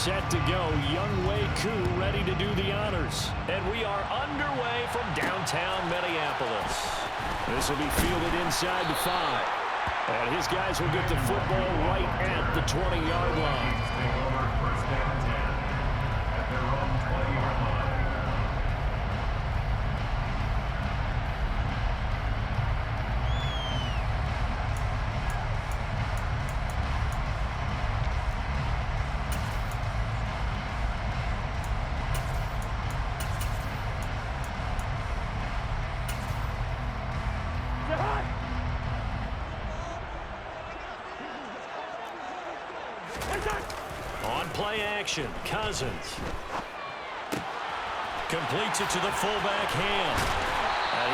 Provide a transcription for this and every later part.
set to go. Young Wei Koo ready to do the honors. And we are underway from downtown Minneapolis. This will be fielded inside the 5. And his guys will get the football right at the 20-yard line. First down and 10 at their own 20-yard line. On play action, Cousins. Completes it to the fullback hand.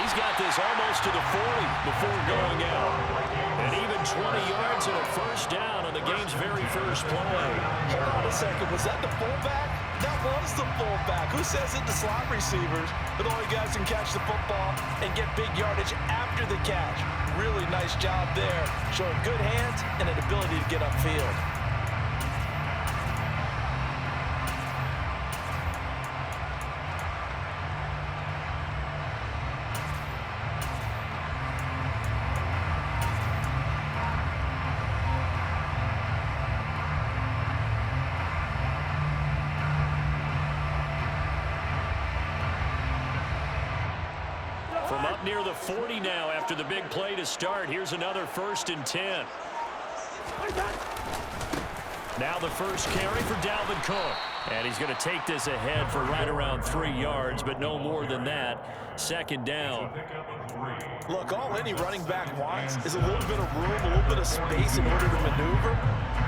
He's got this almost to the 40 before going out. And even 20 yards and a first down on the game's very first play. Hold on a second. Was that the fullback? That was the fullback. Who says it to slot receivers? But all you guys can catch the football and get big yardage after the catch. Really nice job there. Showing good hands and an ability to get upfield. From up near the 40 now after the big play to start. Here's another 1st and 10. Now the first carry for Dalvin Cook. And he's going to take this ahead for right around 3 yards, but no more than that. 2nd down. Look, all any running back wants is a little bit of room, a little bit of space in order to maneuver.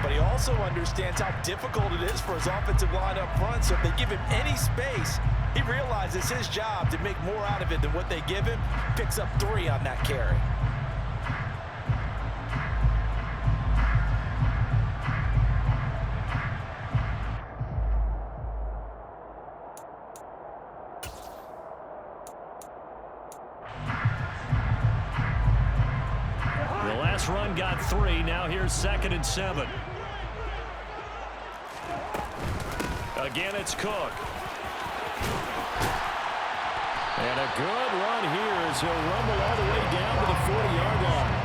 But he also understands how difficult it is for his offensive line up front. So if they give him any space, he realizes his job to make more out of it than what they give him. Picks up 3 on that carry. The last run got 3. Now here's 2nd and 7. Again, it's Cook. And a good run here as he'll rumble all the way down to the 40-yard line.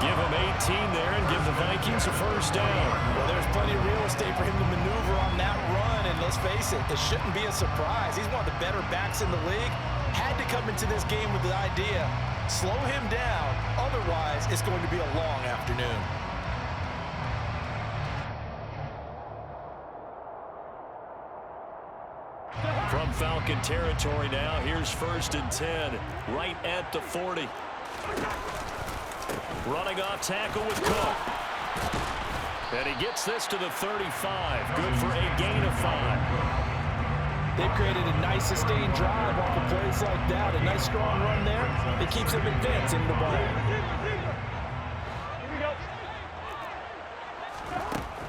Give him 18 there and give the Vikings a first down. Well, there's plenty of real estate for him to maneuver on that run. And let's face it, this shouldn't be a surprise. He's one of the better backs in the league. Had to come into this game with the idea, slow him down. Otherwise, it's going to be a long afternoon. From Falcon territory now, here's 1st and 10, right at the 40. Running off tackle with Cook. And he gets this to the 35. Good for a gain of 5. They've created a nice sustained drive off of plays like that. A nice strong run there. It keeps them advancing the ball.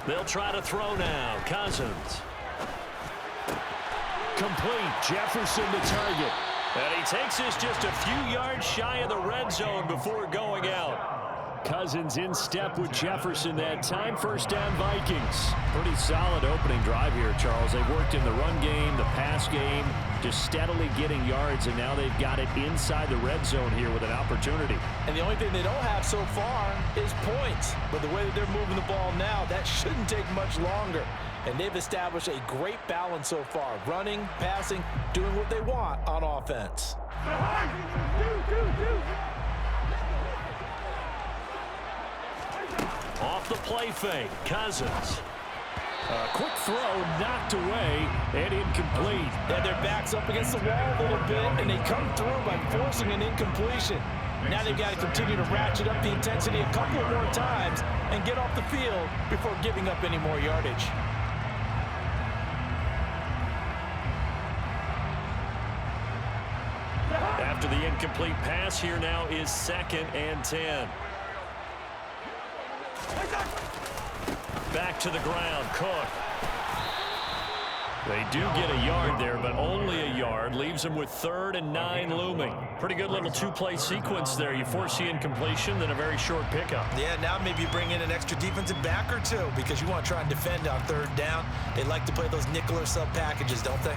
They'll try to throw now. Cousins. Complete. Jefferson the target. And he takes this just a few yards shy of the red zone before going out. Cousins in step with Jefferson that time. First down, Vikings. Pretty solid opening drive here, Charles. They've worked in the run game, the pass game, just steadily getting yards, and now they've got it inside the red zone here with an opportunity. And the only thing they don't have so far is points. But the way that they're moving the ball now, that shouldn't take much longer. And they've established a great balance so far. Running, passing, doing what they want on offense. Off the play fake, Cousins. A quick throw knocked away and incomplete. Yeah, their back's up against the wall a little bit, and they come through by forcing an incompletion. Now they've got to continue to ratchet up the intensity a couple more times and get off the field before giving up any more yardage. After the incomplete pass, here now is 2nd and 10. Back to the ground, Cook. They do get a yard there, but only a yard. Leaves them with 3rd and 9 looming. Pretty good little two-play sequence there. You foresee incompletion, then a very short pickup. Yeah, now maybe you bring in an extra defensive back or two because you want to try and defend on 3rd down. They like to play those nickel or sub packages, don't they?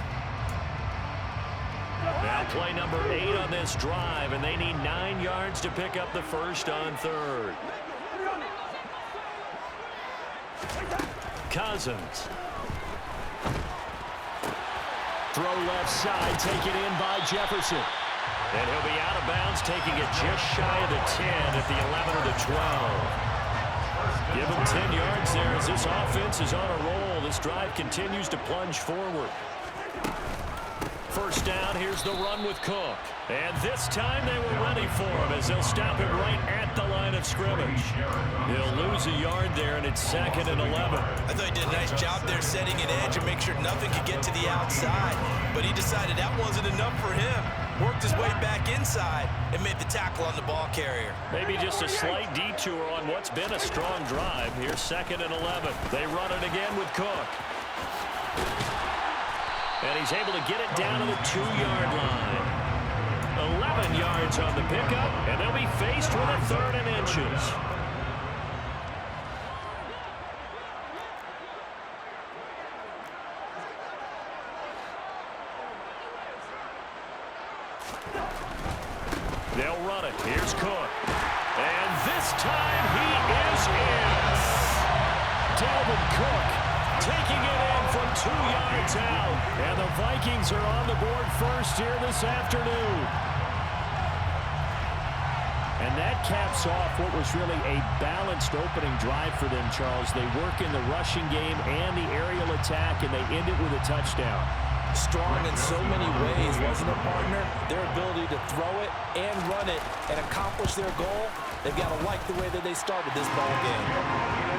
Now play number 8 on this drive, and they need 9 yards to pick up the first on 3rd. Cousins. Throw left side, taken in by Jefferson. And he'll be out of bounds, taking it just shy of the 10 at the 11 or the 12. Give him 10 yards there as this offense is on a roll. This drive continues to plunge forward. First down, here's the run with Cook. And this time they were ready for him as they'll stop him right at the line of scrimmage. He'll lose a yard there, and it's 2nd and 11. I thought he did a nice job there setting an edge and make sure nothing could get to the outside. But he decided that wasn't enough for him. Worked his way back inside and made the tackle on the ball carrier. Maybe just a slight detour on what's been a strong drive. Here's 2nd and 11. They run it again with Cook. And he's able to get it down to the 2-yard line. 11 yards on the pickup, and they'll be faced with a 3rd and inches. They'll run it. Here's Cook. And this time he is in. Dalvin Cook taking it in from 2 yards out. And the Vikings are on the board first here this afternoon. And that caps off what was really a balanced opening drive for them, Charles. They work in the rushing game and the aerial attack, and they end it with a touchdown. Strong in so many ways, wasn't it, partner? Their ability to throw it and run it and accomplish their goal, they've got to like the way that they started this ball game.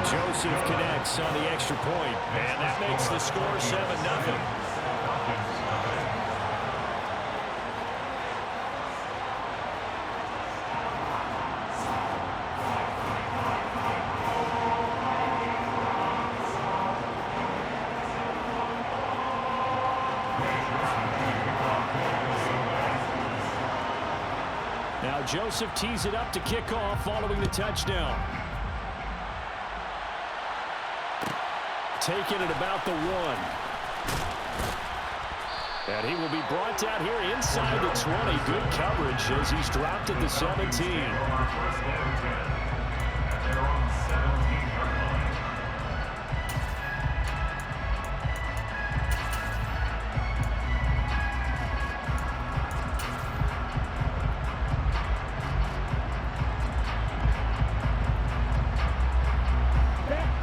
Joseph connects on the extra point, and that makes the score 7-0. Now Joseph tees it up to kick off following the touchdown. Taking it about the 1. And he will be brought down here inside the 20. Good coverage as he's dropped at the 17.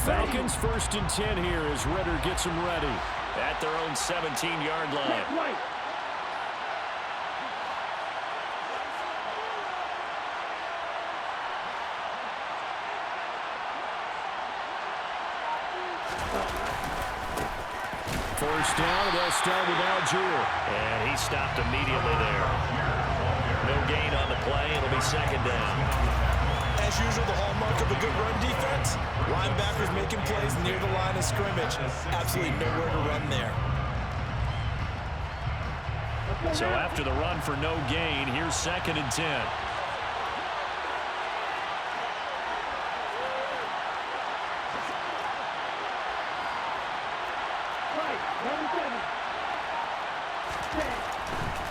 Falcons 1st and 10 here as Ritter gets them ready at their own 17-yard line. First down, they'll start with Algier. And he stopped immediately there. No gain on the play. It'll be 2nd down. As usual, the hallmark of a good run defense, linebackers making plays near the line of scrimmage. Absolutely nowhere to run there. So after the run for no gain, here's 2nd and 10.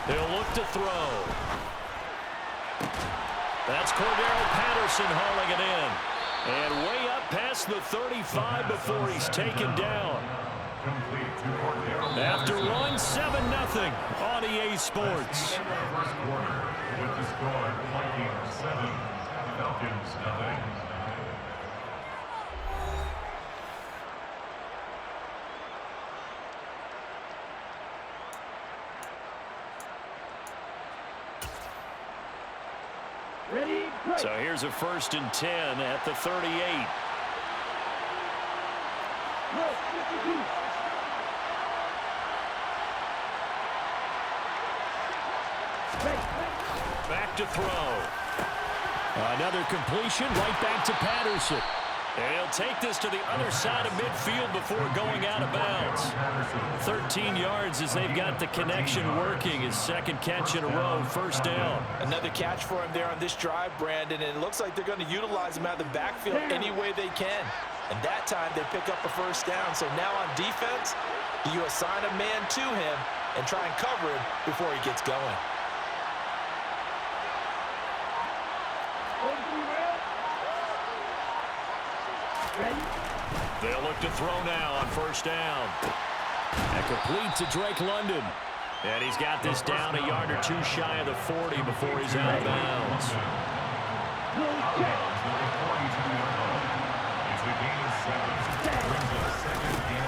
They'll look to throw. That's Cordero Patterson hauling it in. And way up past the 35 before he's taken down. After one, 7-0 on EA Sports. With the score, Vikings 7, Falcons 0. So here's a 1st and 10 at the 38. Back to throw. Another completion right back to Patterson. And he'll take this to the other side of midfield before going out of bounds. 13 yards as they've got the connection working. His second catch in a row, first down. Another catch for him there on this drive, Brandon, and it looks like they're going to utilize him out of the backfield any way they can. And that time they pick up a first down. So now on defense, you assign a man to him and try and cover him before he gets going. They'll look to throw now on first down. And complete to Drake London. And he's got this down a yard or two shy of the 40 before he's out of bounds.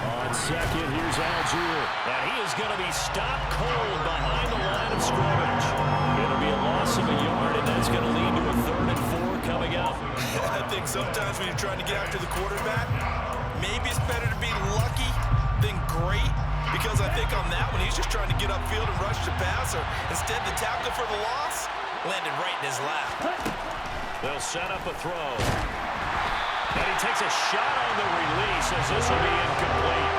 On second, here's Algier. And he is going to be stopped cold behind the line of scrimmage. It'll be a loss of a yard, and that's going to lead to a 3rd and 4 coming up. I think sometimes when you're trying to get after the quarterback, maybe it's better to be lucky than great, because I think on that one, he's just trying to get upfield and rush the passer. Instead, the tackle for the loss landed right in his lap. They'll set up a throw. And he takes a shot on the release as this will be incomplete.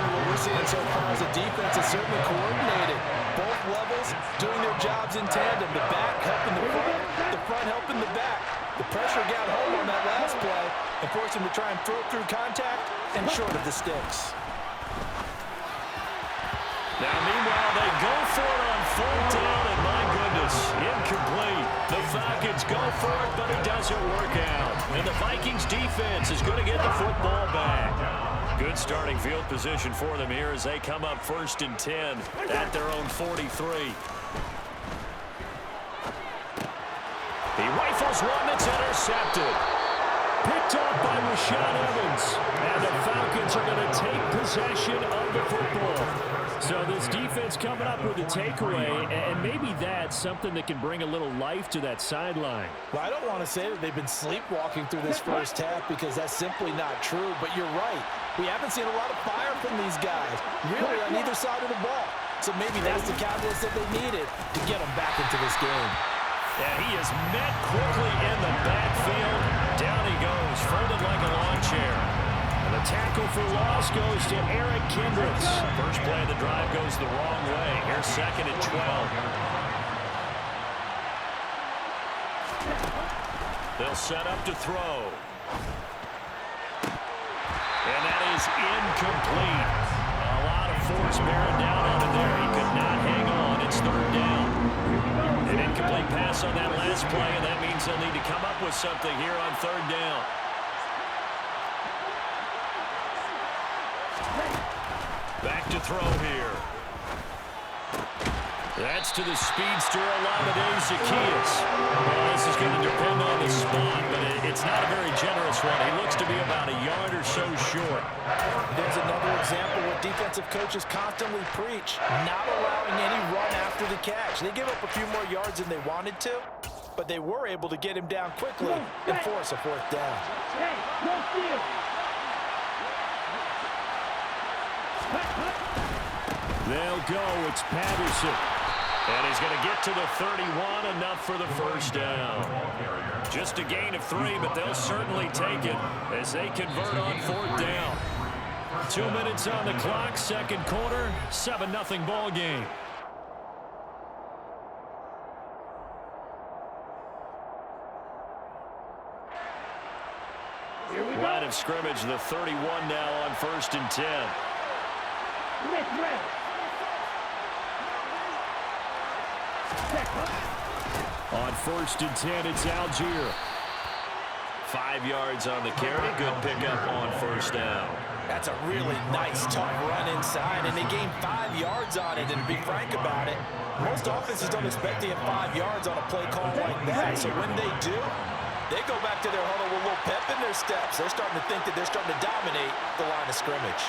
What we're seeing so far is the defense is certainly coordinated. Both levels doing their jobs in tandem. The back helping the front helping the back. The pressure got home on that last play and forced him to try and throw through contact and short of the sticks. Now, meanwhile, they go for it on 4th down, and my goodness, incomplete. The Falcons go for it, but it doesn't work out. And the Vikings defense is going to get the football back. Good starting field position for them here as they come up 1st and 10 at their own 43. He rifles one that's intercepted. Picked up by Rashaan Evans. And the Falcons are going to take possession of the football. So this defense coming up with a takeaway, and maybe that's something that can bring a little life to that sideline. Well, I don't want to say that they've been sleepwalking through this first half because that's simply not true, but you're right. We haven't seen a lot of fire from these guys, really on either side of the ball. So maybe that's the catalyst that they needed to get them back into this game. And he is met quickly in the backfield. Down he goes, folded like a lawn chair. And the tackle for loss goes to Eric Kendricks. First play of the drive goes the wrong way. Here's 2nd and 12. They'll set up to throw. And that is incomplete. A lot of force bearing down on him there. He could not hang on. It's 3rd down. An incomplete pass on that last play, and that means they'll need to come up with something here on 3rd down. Back to throw here. That's to the speedster, Olamide Zaccheaus. Well, this is going to depend on the spot, but it's not a very generous one. He looks to be about a yard or so short. There's another example where defensive coaches constantly preach, not allowing any run after the catch. They give up a few more yards than they wanted to, but they were able to get him down quickly and force a 4th down. They'll go. It's Patterson. And he's going to get to the 31, enough for the first down. Just a gain of 3, but they'll certainly take it as they convert on 4th down. 2 minutes on the clock, 2nd quarter, 7-0 ball game. Line of scrimmage, the 31 now on 1st and 10. On 1st and 10, it's Algier. 5 yards on the carry. Good pickup on 1st down. That's a really nice, tough run inside, and they gained 5 yards on it. And to be frank about it, most offenses don't expect to get 5 yards on a play call like that. So when they do, they go back to their huddle with a little pep in their steps. They're starting to think that they're starting to dominate the line of scrimmage.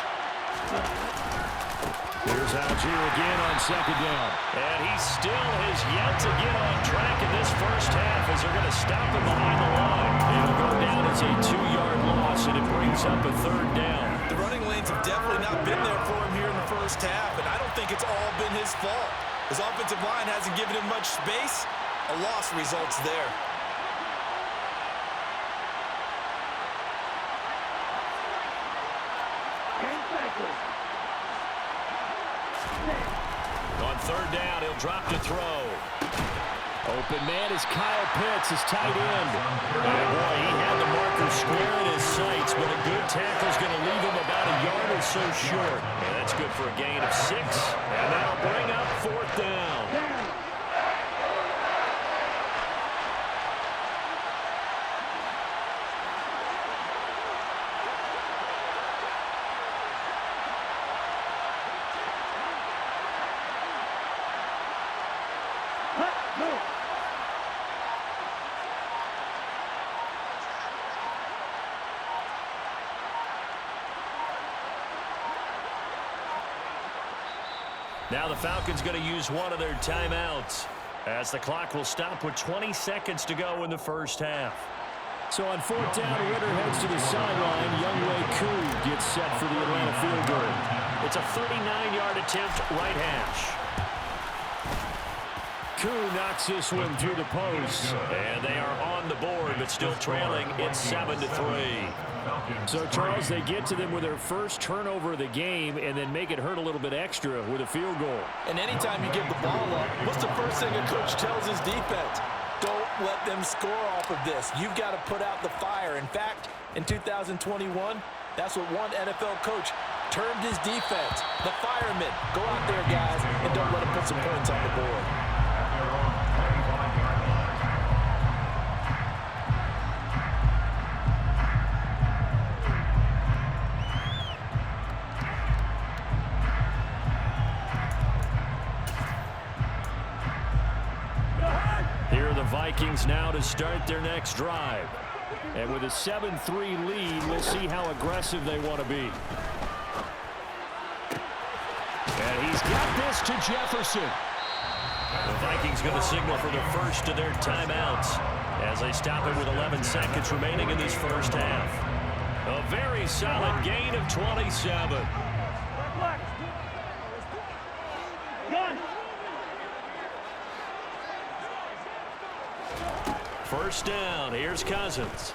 Here's Algier again on 2nd down. And he still has yet to get on track in this first half as they're going to stop him behind the line. It'll go down as a 2-yard loss, and it brings up a 3rd down. The running lanes have definitely not been there for him here in the first half, and I don't think it's all been his fault. His offensive line hasn't given him much space. A loss results there. On third down, he'll drop to throw. Open man is Kyle Pitts, his tight end. And boy, he had the marker square in his sights, but a good tackle's going to leave him about a yard or so short. And that's good for a gain of 6. And that'll bring up fourth down. Now the Falcons going to use one of their timeouts as the clock will stop with 20 seconds to go in the first half. So on fourth down, Ritter heads to the sideline. Younghoe Koo gets set for the Atlanta field goal. It's a 39-yard attempt, right hash. Koo knocks this one through the post, and they are on the board, but still trailing. It's 7-3. So, Charles, they get to them with their first turnover of the game and then make it hurt a little bit extra with a field goal. And anytime you give the ball up, what's the first thing a coach tells his defense? Don't let them score off of this. You've got to put out the fire. In fact, in 2021, that's what one NFL coach termed his defense, the firemen. Go out there, guys, and don't let them put some points on the board. Vikings now to start their next drive. And with a 7-3 lead, we'll see how aggressive they want to be. And he's got this to Jefferson. The Vikings going to signal for the first of their timeouts as they stop it with 11 seconds remaining in this first half. A very solid gain of 27. First down, here's Cousins.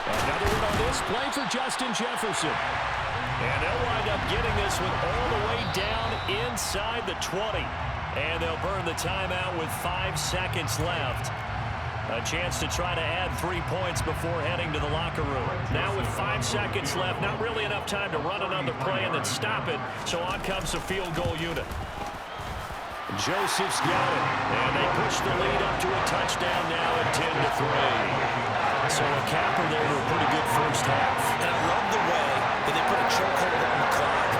Another one on this play for Justin Jefferson. And they'll wind up getting this one all the way down inside the 20. And they'll burn the timeout with 5 seconds left. A chance to try to add 3 points before heading to the locker room. Now with 5 seconds left, not really enough time to run another play and then stop it. So on comes the field goal unit. Joseph's got it, and they push the lead up to a touchdown now at 10-3. So a capper there to a pretty good first half. And I love the way that they put a chokehold on the clock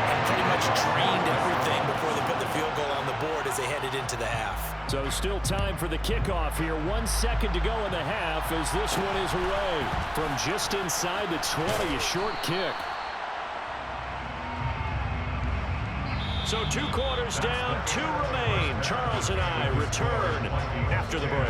and pretty much drained everything before they put the field goal on the board as they headed into the half. So still time for the kickoff here. 1 second to go in the half as this one is away from just inside the 20, a short kick. So 2 quarters down, 2 remain. Charles and I return after the break.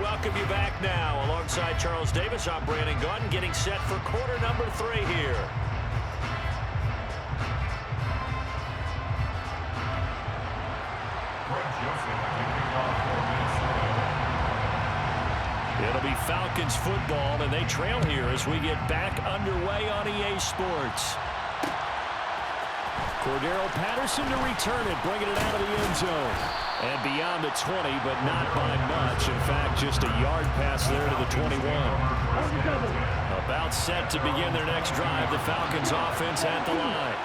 Welcome you back now. Alongside Charles Davis, I'm Brandon Gaudin, getting set for quarter number 3 here. It'll be Falcons football, and they trail here as we get back underway on EA Sports. Cordero Patterson to return it, bringing it out of the end zone. And beyond the 20, but not by much. In fact, just a yard pass there to the 21. About set to begin their next drive. The Falcons offense at the line.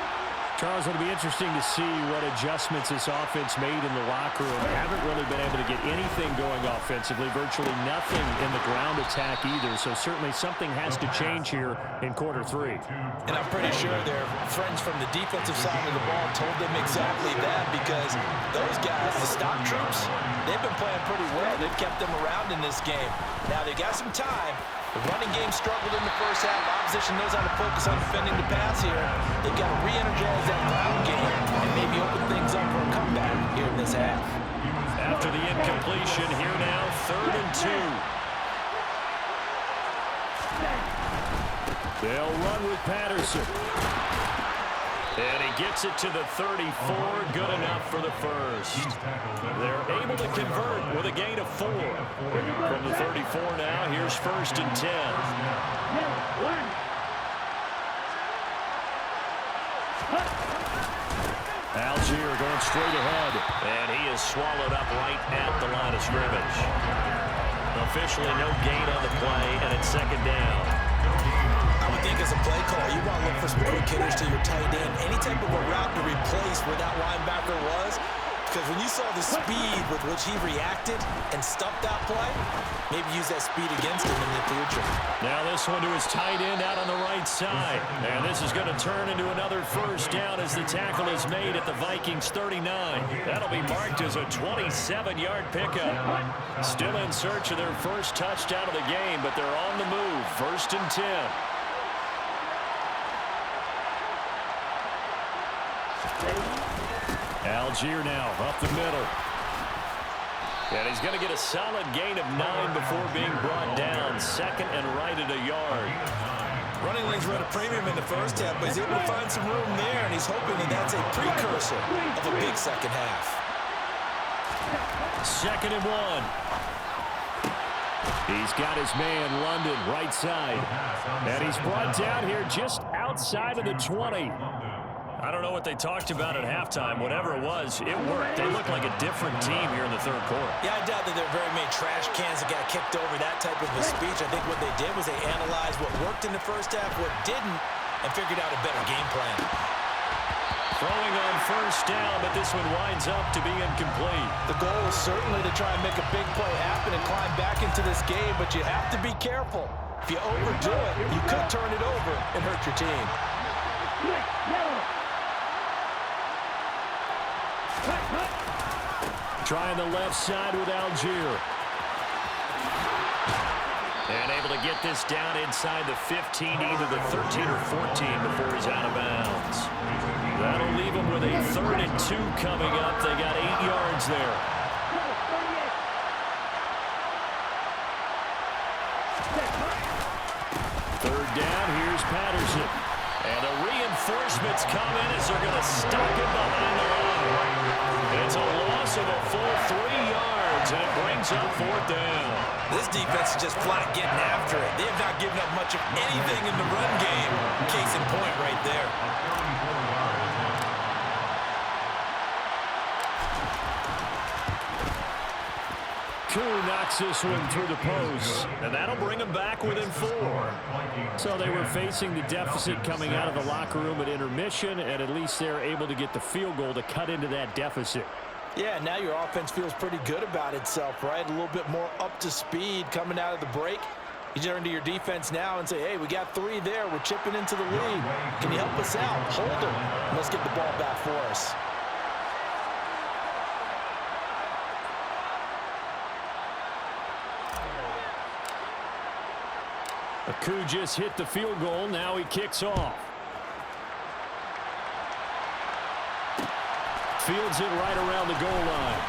Charles, it'll be interesting to see what adjustments this offense made in the locker room. They haven't really been able to get anything going offensively, virtually nothing in the ground attack either. So certainly something has to change here in quarter 3. And I'm pretty sure their friends from the defensive side of the ball told them exactly that, because those guys, the stop troops, they've been playing pretty well. They've kept them around in this game. Now they got some time. The running game struggled in the first half. Opposition knows how to focus on defending the pass here. They've got to re-energize that ground game and maybe open things up for a comeback here in this half. After the They'll run with Patterson. And he gets it to the 34. Good enough for the first. They're able to convert with a gain of 4. From the 34 now, here's 1st and 10. Algier going straight ahead. And he is swallowed up right at the line of scrimmage. Officially no gain on the play, and it's 2nd down. I would think as a play call, you want to look for some quick hitters to your tight end. Any type of a route to replace where that linebacker was. Because when you saw the speed with which he reacted and stuffed that play, maybe use that speed against him in the future. Now this one to his tight end out on the right side. And this is going to turn into another 1st down as the tackle is made at the Vikings 39. That'll be marked as a 27-yard pickup. Still in search of their first touchdown of the game, but they're on the move. 1st and 10. Algier now up the middle. And he's going to get a solid gain of 9 before being brought down. 2nd and right at a yard. Running lanes were at a premium in the first half, but he's able to find some room there, and he's hoping that that's a precursor of a big second half. 2nd and 1. He's got his man, London, right side. And he's brought down here just outside of the 20. I don't know what they talked about at halftime. Whatever it was, it worked. They look like a different team here in the 3rd quarter. Yeah, I doubt that there are very many trash cans that got kicked over, that type of a speech. I think what they did was they analyzed what worked in the first half, what didn't, and figured out a better game plan. Throwing on 1st down, but this one winds up to be incomplete. The goal is certainly to try and make a big play happen and climb back into this game, but you have to be careful. If you overdo it, you could turn it over and hurt your team. Trying the left side with Algier. And able to get this down inside the 15, either the 13 or 14 before he's out of bounds. That'll leave him with a 3rd and 2 coming up. They got 8 yards there. Third down, here's Patterson. And the reinforcements come in as they're going to stop him behind the line. It's a loss of a full 3 yards, and it brings up 4th down. This defense is just flat getting after it. They have not given up much of anything in the run game. Case in point right there. Koo knocks this one through the post, and that'll bring them back within 4. So they were facing the deficit coming out of the locker room at intermission, and at least they're able to get the field goal to cut into that deficit. Yeah, now your offense feels pretty good about itself, right? A little bit more up to speed coming out of the break. You turn to your defense now and say, hey, we got 3 there. We're chipping into the lead. Can you help us out? Hold them. Let's get the ball back for us. Koo just hit the field goal. Now he kicks off. Fields it right around the goal line.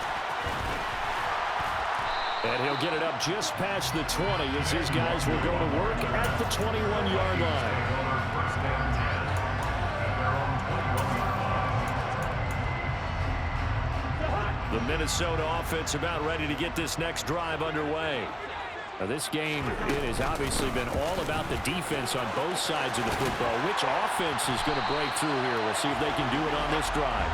And he'll get it up just past the 20 as his guys will go to work at the 21-yard line. The Minnesota offense about ready to get this next drive underway. Now this game, it has obviously been all about the defense on both sides of the football. Which offense is going to break through here? We'll see if they can do it on this drive.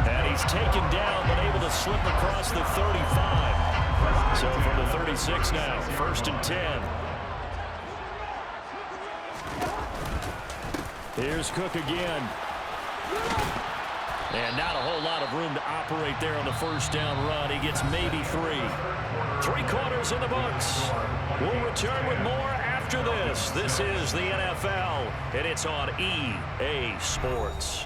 And he's taken down, but able to slip across the 35. So from the 36 now, 1st and 10. Here's Cook again. And not a whole lot of room to operate there on the 1st down run. He gets maybe 3. 3 quarters in the books. We'll return with more after this. This is the NFL, and it's on EA Sports.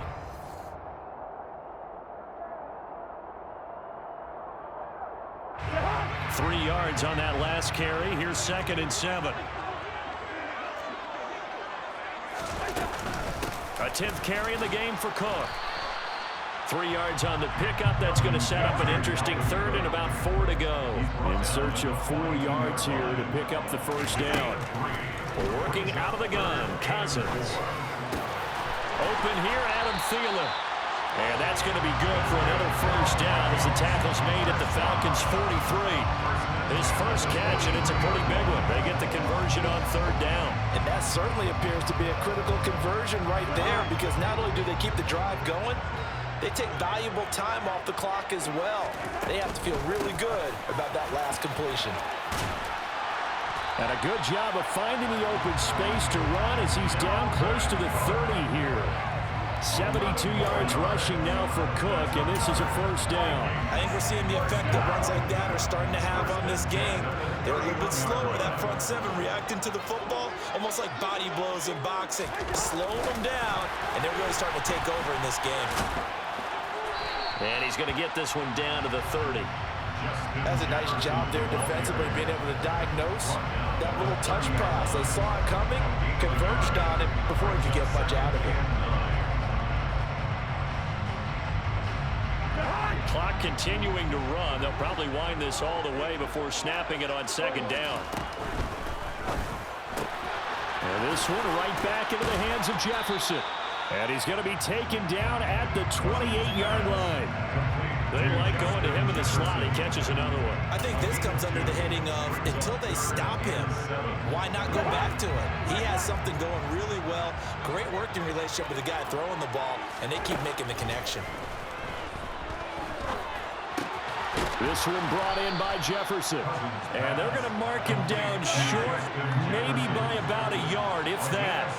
Three yards on that last carry. Here's 2nd and 7. A 10th carry in the game for Cook. 3 yards on the pickup. That's going to set up an interesting 3rd and about 4 to go. In search of 4 yards here to pick up the 1st down. Working out of the gun, Cousins. Open here, Adam Thielen. And that's going to be good for another first down as the tackle's made at the Falcons' 43. His first catch, and it's a pretty big one. They get the conversion on third down. And that certainly appears to be a critical conversion right there, because not only do they keep the drive going, they take valuable time off the clock as well. They have to feel really good about that last completion. And a good job of finding the open space to run as he's down close to the 30 here. 72 yards rushing now for Cook, and this is a first down. I think we're seeing the effect that runs like that are starting to have on this game. They're a little bit slower, that front seven, reacting to the football, almost like body blows in boxing. Slowing them down, and they're really starting to take over in this game. And he's going to get this one down to the 30. That's a nice job there defensively, being able to diagnose that little touch pass. They saw it coming, converged on it before he could get much out of it. Clock continuing to run. They'll probably wind this all the way before snapping it on second down. And this one right back into the hands of Jefferson. And he's going to be taken down at the 28-yard line. They like going to him in the slot. He catches another one. I think this comes under the heading of, until they stop him, why not go back to it? He has something going really well. Great working relationship with the guy throwing the ball, and they keep making the connection. This one brought in by Jefferson. And they're going to mark him down short, maybe by about a yard, if that.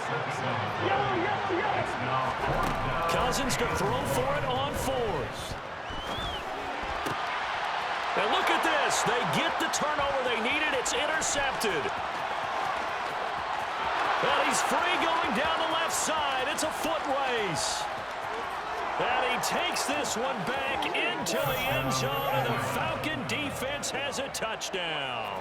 Cousins to throw for it on fourth. And look at this. They get the turnover they needed. It's intercepted. And he's free going down the left side. It's a foot race. And he takes this one back into the end zone, and the Falcon defense has a touchdown.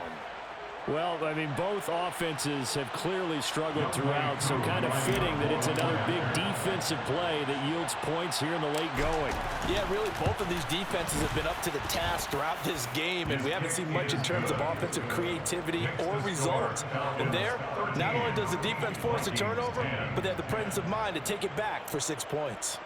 Well, I mean, both offenses have clearly struggled throughout, so kind of fitting that it's another big defensive play that yields points here in the late going. Yeah, really, both of these defenses have been up to the task throughout this game, and we haven't seen much in terms of offensive creativity or results. And there, not only does the defense force a turnover, but they have the presence of mind to take it back for 6 points.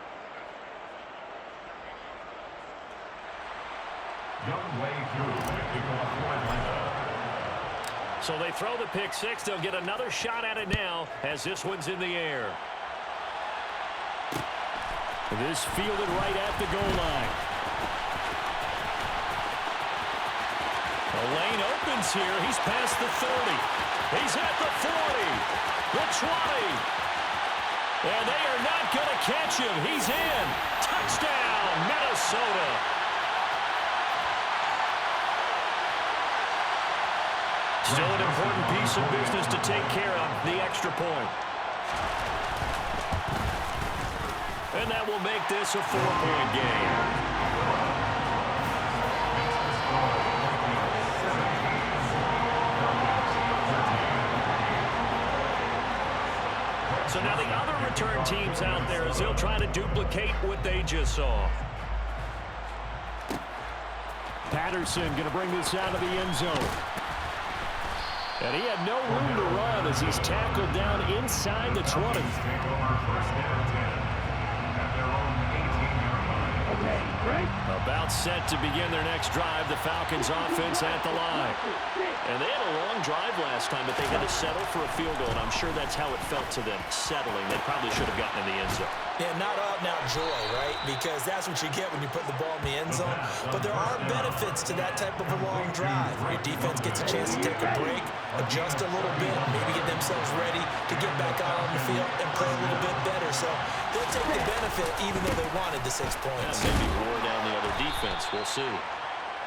So they throw the pick six. They'll get another shot at it now as this one's in the air. This fielded right at the goal line. The lane opens here. He's past the 30. He's at the 40. The 20. And they are not going to catch him. He's in. Touchdown, Minnesota. Still an important piece of business to take care of, the extra point. And that will make this a 4-point game. So now the other return teams out there as they'll try to duplicate what they just saw. Patterson going to bring this out of the end zone. And he had no room to run as he's tackled down inside the 20. About set to begin their next drive, the Falcons offense at the line. And they had a long drive last time, but they had to settle for a field goal, and I'm sure that's how it felt to them, settling. They probably should have gotten in the end zone. Yeah, not out-and-out joy, right? Because that's what you get when you put the ball in the end zone. But there are benefits to that type of a long drive, where your defense gets a chance to take a break, adjust a little bit, maybe get themselves ready to get back out on the field and play a little bit better. So they'll take the benefit even though they wanted the 6 points. Yeah, maybe roar down the other defense. We'll see.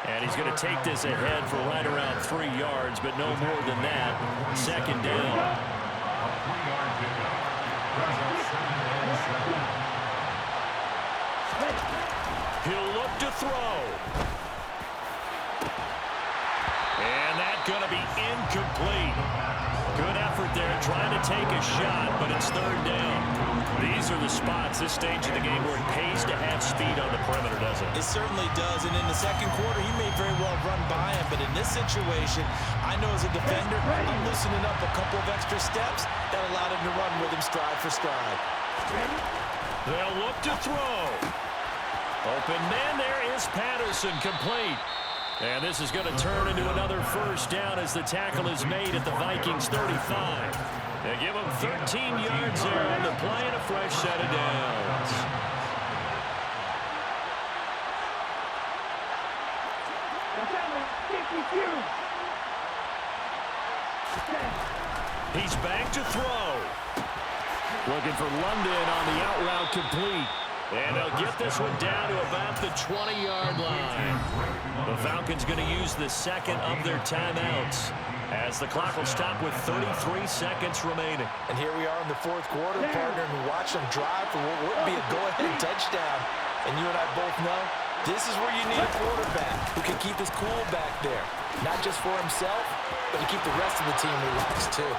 And he's going to take this ahead for right around 3 yards, but no more than that. Second down. He'll look to throw. And that's going to be incomplete. Good effort there trying to take a shot, but it's third down. These are the spots, this stage of the game, where it pays to have speed on the perimeter, doesn't it? It certainly does, and in the second quarter, he may very well run by him, but in this situation, I know as a defender, I'm loosening up a couple of extra steps that allowed him to run with him stride for stride. They'll look to throw. Open man, there is Patterson, complete. And this is going to turn into another first down as the tackle is made at the Vikings 35. They give them 13 yards there on the play and a fresh set of downs. He's back to throw. Looking for London on the out route, complete. And they'll get this one down to about the 20-yard line. The Falcons going to use the second of their timeouts as the clock will stop with 33 seconds remaining. And here we are in the fourth quarter, partner, and watch them drive for what would be a go-ahead touchdown. And you and I both know this is where you need a quarterback who can keep his cool back there. Not just for himself, but to keep the rest of the team relaxed too.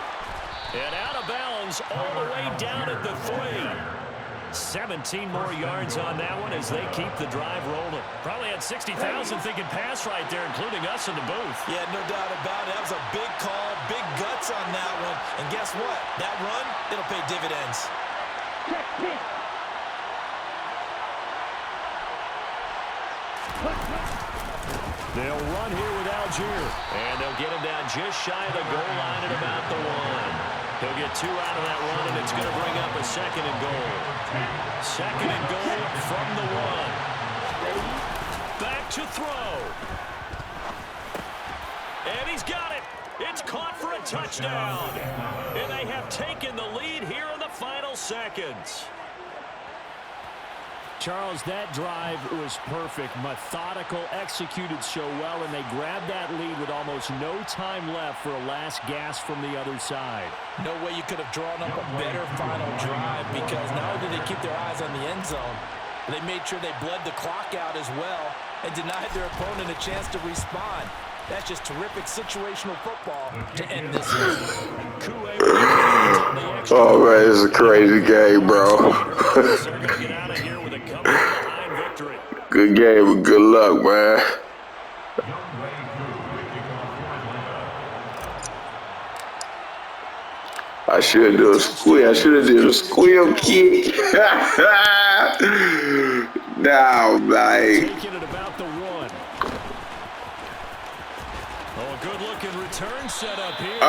And out of bounds all the way down at the 3. 17 more yards on that one as they keep the drive rolling. Probably had 60,000 thinking pass right there, including us in the booth. Yeah, no doubt about it. That was a big call, big guts on that one. And guess what? That run, it'll pay dividends. They'll run here with Algier. And they'll get him down just shy of the goal line at about the 1. He'll get 2 out of that run, and it's going to bring up a second and goal. Second and goal from the 1. Back to throw. And he's got it. It's caught for a touchdown. And they have taken the lead here in the final seconds. Charles, that drive was perfect, methodical, executed so well, and they grabbed that lead with almost no time left for a last gasp from the other side. No way you could have drawn up a better final drive, because not only did they keep their eyes on the end zone, they made sure they bled the clock out as well and denied their opponent a chance to respond. That's just terrific situational football to end this game. Oh, man, this is a crazy game, bro. Good game and good luck, man. I should do a squeal. I should have did a squeal kick. Now, like. Taking it about the 1. Oh, a good-looking return set up here.